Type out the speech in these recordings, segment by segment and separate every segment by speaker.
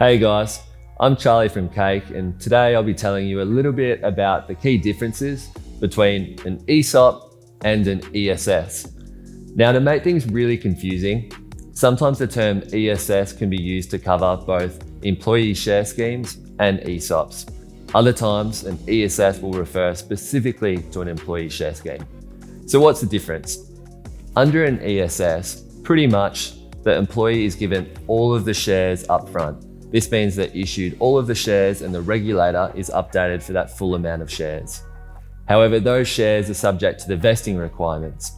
Speaker 1: Hey guys, I'm Charlie from Cake, and today I'll be telling you a little bit about the key differences between an ESOP and an ESS. Now, to make things really confusing, sometimes the term ESS can be used to cover both employee share schemes and ESOPs. Other times, an ESS will refer specifically to an employee share scheme. So what's the difference? Under an ESS, pretty much the employee is given all of the shares up front. This means they're issued all of the shares and the regulator is updated for that full amount of shares. However, those shares are subject to the vesting requirements.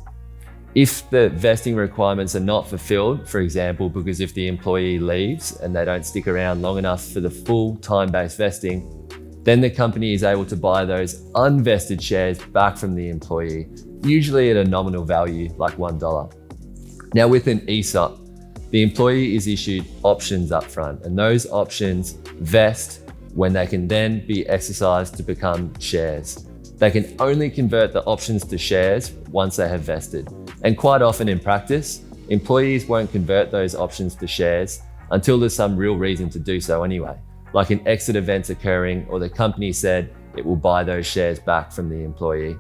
Speaker 1: If the vesting requirements are not fulfilled, for example, because if the employee leaves and they don't stick around long enough for the full time-based vesting, then the company is able to buy those unvested shares back from the employee, usually at a nominal value like $1. Now with an ESOP, the employee is issued options up front, and those options vest when they can then be exercised to become shares. They can only convert the options to shares once they have vested. And quite often in practice, employees won't convert those options to shares until there's some real reason to do so anyway, like an exit event occurring or the company said it will buy those shares back from the employee.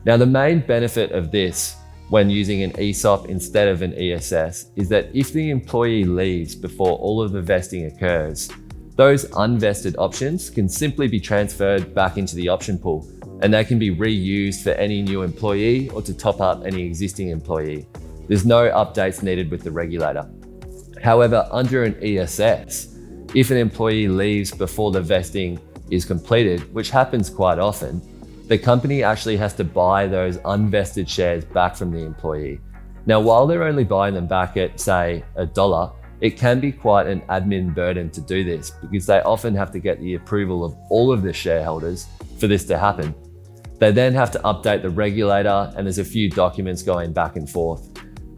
Speaker 1: Now, the main benefit of this when using an ESOP instead of an ESS is that if the employee leaves before all of the vesting occurs, those unvested options can simply be transferred back into the option pool, and they can be reused for any new employee or to top up any existing employee. There's no updates needed with the regulator. However, under an ESS, if an employee leaves before the vesting is completed, which happens quite often, the company actually has to buy those unvested shares back from the employee. Now, while they're only buying them back at, say, $1, it can be quite an admin burden to do this because they often have to get the approval of all of the shareholders for this to happen. They then have to update the regulator, and there's a few documents going back and forth.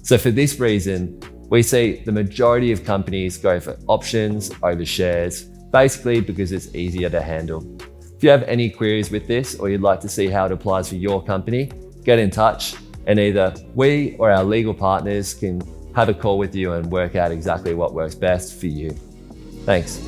Speaker 1: So for this reason, we see the majority of companies go for options over shares, basically because it's easier to handle. If you have any queries with this or you'd like to see how it applies for your company, get in touch and either we or our legal partners can have a call with you and work out exactly what works best for you. Thanks.